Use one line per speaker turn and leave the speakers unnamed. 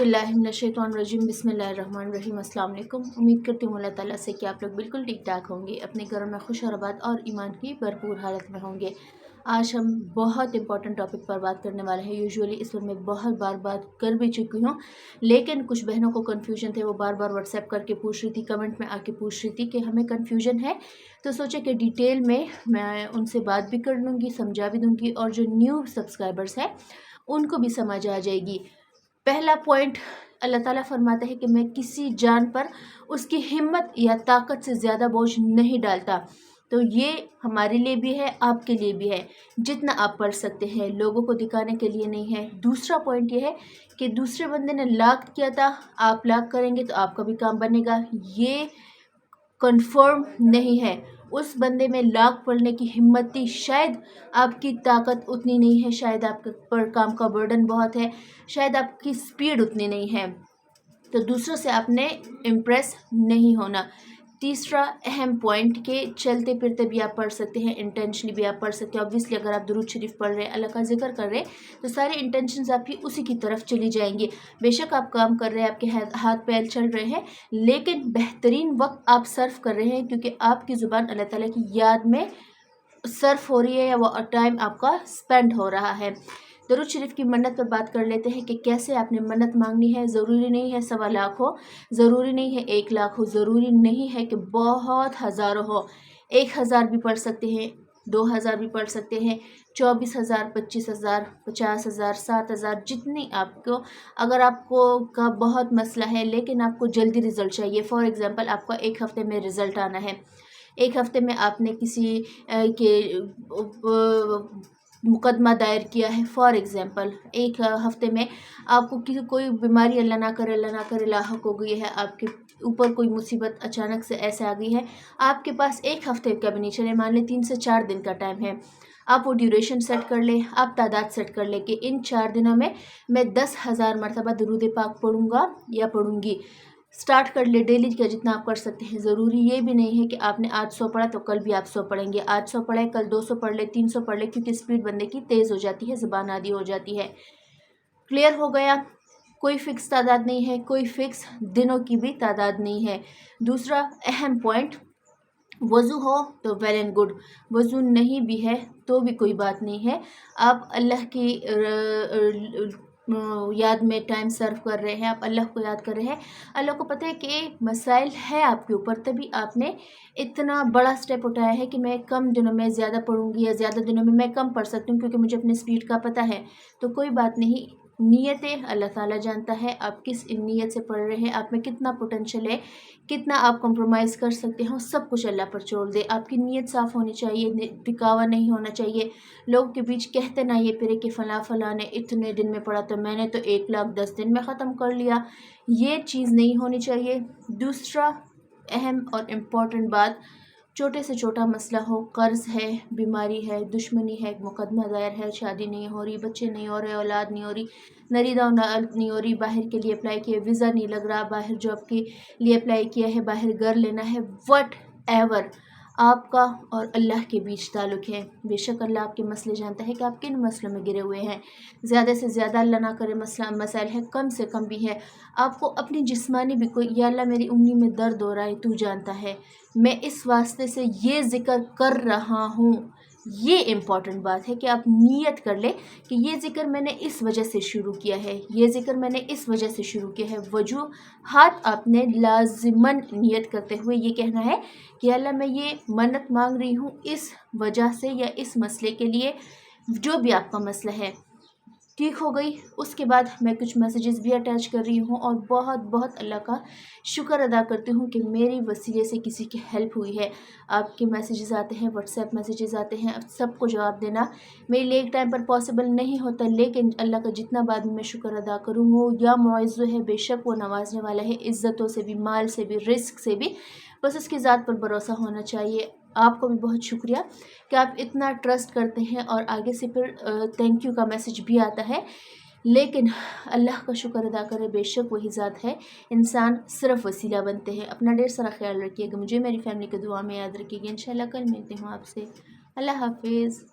औज़ुबिल्लाहिमिनश्शैतानिर्रजीम बिस्मिल्लाहिर्रहमानिर्रहीम। अस्सलाम वालेकुम। उम्मीद करती हूँ अल्लाह ताला से कि आप लोग बिल्कुल ठीक ठाक होंगे, अपने घरों में खुश और आबाद और ईमान की भरपूर हालत में होंगे। आज हम बहुत इंपॉर्टेंट टॉपिक पर बात करने वाले हैं। यूजुअली इस पर मैं बहुत बार बात कर भी चुकी हूँ, लेकिन कुछ बहनों को कन्फ्यूजन थे। वो बार बार व्हाट्सएप करके पूछ रही थी, कमेंट में आके पूछ रही थी कि हमें कन्फ्यूजन है। तो सोचे कि डिटेल में मैं उनसे बात भी कर लूँगी, समझा भी दूँगी, और जो न्यू सब्सक्राइबर्स हैं उनको भी समझ आ जाएगी। पहला पॉइंट, अल्लाह ताला फरमाता है कि मैं किसी जान पर उसकी हिम्मत या ताकत से ज़्यादा बोझ नहीं डालता। तो ये हमारे लिए भी है, आपके लिए भी है। जितना आप पढ़ सकते हैं, लोगों को दिखाने के लिए नहीं है। दूसरा पॉइंट ये है कि दूसरे बंदे ने लाख किया था, आप लाख करेंगे तो आपका भी काम बनेगा, ये कंफर्म नहीं है। उस बंदे में लाख पढ़ने की हिम्मत थी, शायद आपकी ताकत उतनी नहीं है, शायद आपके पर काम का बर्डन बहुत है, शायद आपकी स्पीड उतनी नहीं है। तो दूसरों से आपने इम्प्रेस नहीं होना। तीसरा अहम पॉइंट के चलते फिरते भी आप पढ़ सकते हैं, इंटेंशनली भी आप पढ़ सकते हैं। ऑब्वियसली अगर आप दुरूद शरीफ पढ़ रहे हैं, अल्लाह का जिक्र कर रहे हैं, तो सारे इंटेंशंस आपकी उसी की तरफ चली जाएंगी। बेशक आप काम कर रहे हैं, आपके हाथ पैर चल रहे हैं, लेकिन बेहतरीन वक्त आप सर्व कर रहे हैं, क्योंकि आपकी ज़ुबान अल्लाह ताला की याद में सर्फ हो रही है, या वो टाइम आपका स्पेंड हो रहा है। दरूद शरीफ की मन्नत पर बात कर लेते हैं कि कैसे आपने मन्नत मांगनी है। ज़रूरी नहीं है 1.25 लाख हो, ज़रूरी नहीं है 1 लाख हो, ज़रूरी नहीं है कि बहुत हज़ारों हो। 1000 भी पढ़ सकते हैं, 2000 भी पढ़ सकते हैं, 24,000, 25,000, 50,000, 7,000, जितनी आपको, अगर आपको का बहुत मसला है लेकिन आपको जल्दी रिज़ल्ट चाहिए। फॉर एग्ज़ाम्पल, आपका 1 हफ़्ते में रिज़ल्ट आना है, 1 हफ़्ते में आपने किसी के मुकदमा दायर किया है। फॉर एग्ज़ाम्पल, 1 हफ़्ते में आपको किसी कोई बीमारी अल्लाह ना करे लाहक हो गई है, आपके ऊपर कोई मुसीबत अचानक से ऐसे आ गई है, आपके पास 1 हफ़्ते का भी नहीं, चले मान लें 3 से 4 दिन का टाइम है। आप वो ड्यूरेशन सेट कर लें, आप तादाद सेट कर लें कि इन 4 दिनों में मैं 10,000 मरतबा दुरूद पाक पढ़ूँगा या पढ़ूँगी। स्टार्ट कर ले डेली का जितना आप कर सकते हैं। ज़रूरी ये भी नहीं है कि आपने आज 100 पढ़ा तो कल भी आप 100 पढ़ेंगे। आज 100 पढ़े, कल 200 पढ़ ले, 300 पढ़ ले, क्योंकि स्पीड बंदे की तेज़ हो जाती है, ज़ुबान आदी हो जाती है। क्लियर हो गया? कोई फ़िक्स तादाद नहीं है, कोई फ़िक्स दिनों की भी तादाद नहीं है। दूसरा अहम पॉइंट, वज़ू हो तो वेल एंड गुड, वज़ू नहीं भी है तो भी कोई बात नहीं है। आप अल्लाह की याद में टाइम सर्व कर रहे हैं, आप अल्लाह को याद कर रहे हैं। अल्लाह को पता है कि मसाइल है आपके ऊपर, तभी आपने इतना बड़ा स्टेप उठाया है कि मैं कम दिनों में ज़्यादा पढ़ूंगी, या ज़्यादा दिनों में मैं कम पढ़ सकती हूँ, क्योंकि मुझे अपनी स्पीड का पता है। तो कोई बात नहीं, नीयतें अल्लाह ताला जानता है, आप किस नीयत से पढ़ रहे हैं, आप में कितना पोटेंशियल है, कितना आप कंप्रोमाइज़ कर सकते हैं, सब कुछ अल्लाह पर छोड़ दे। आपकी नीयत साफ़ होनी चाहिए, दिखावा नहीं होना चाहिए। लोगों के बीच कहते ना ये फिरे कि फ़लाँ ने इतने दिन में पढ़ा, तो मैंने तो 1 लाख 10 दिन में ख़त्म कर लिया। ये चीज़ नहीं होनी चाहिए। दूसरा अहम और इम्पॉर्टेंट बात, छोटे से छोटा मसला हो, कर्ज़ है, बीमारी है, दुश्मनी है, मुकदमा दायर है, शादी नहीं हो रही, बच्चे नहीं हो रहे, औलाद नहीं हो रही, नरीदा नहीं हो रही, बाहर के लिए अप्लाई किया, वीज़ा नहीं लग रहा, बाहर जॉब के लिए अप्लाई किया है, बाहर घर लेना है, वट एवर, आपका और अल्लाह के बीच ताल्लुक़ है। बेशक अल्लाह आपके मसले जानता है कि आप किन मसलों में गिरे हुए हैं। ज़्यादा से ज़्यादा अल्लाह ना करे मसाइल है, कम से कम भी है। आपको अपनी जिस्मानी भी कोई, या अल्लाह मेरी उंगली में दर्द हो रहा है, तू जानता है, मैं इस वास्ते से ये ज़िक्र कर रहा हूँ। ये इम्पॉर्टेंट बात है कि आप नीयत कर ले कि ये ज़िक्र मैंने इस वजह से शुरू किया है, ये ज़िक्र मैंने इस वजह से शुरू किया है। वजूहात आपने लाजिमन नीयत करते हुए ये कहना है कि अल्लाह मैं ये मन्नत मांग रही हूँ इस वजह से, या इस मसले के लिए, जो भी आपका मसला है। ठीक हो गई। उसके बाद मैं कुछ मैसेजेस भी अटैच कर रही हूँ, और बहुत बहुत अल्लाह का शुक्र अदा करती हूँ कि मेरी वसीले से किसी की हेल्प हुई है। आपके मैसेजेस आते हैं, व्हाट्सएप मैसेजेस आते हैं, सबको जवाब देना मेरे लिए एक टाइम पर पॉसिबल नहीं होता, लेकिन अल्लाह का जितना बाद में मैं शुक्र अदा करूँ, वो या मुआज़्ज़ है, बेशक वो नवाजने वाला है, इज़्ज़तों से भी, माल से भी, रिस्क से भी, बस उसकी ज़ात पर भरोसा होना चाहिए। आपको भी बहुत शुक्रिया कि आप इतना ट्रस्ट करते हैं, और आगे से फिर थैंक यू का मैसेज भी आता है, लेकिन अल्लाह का शुक्र अदा करें, बेशक वही ज़ात है, इंसान सिर्फ वसीला बनते हैं। अपना ढेर सारा ख्याल रखिएगा, मुझे मेरी फैमिली की दुआ में याद रखिएगा। इंशाल्लाह कल मिलती हूँ आपसे। अल्लाह हाफिज़।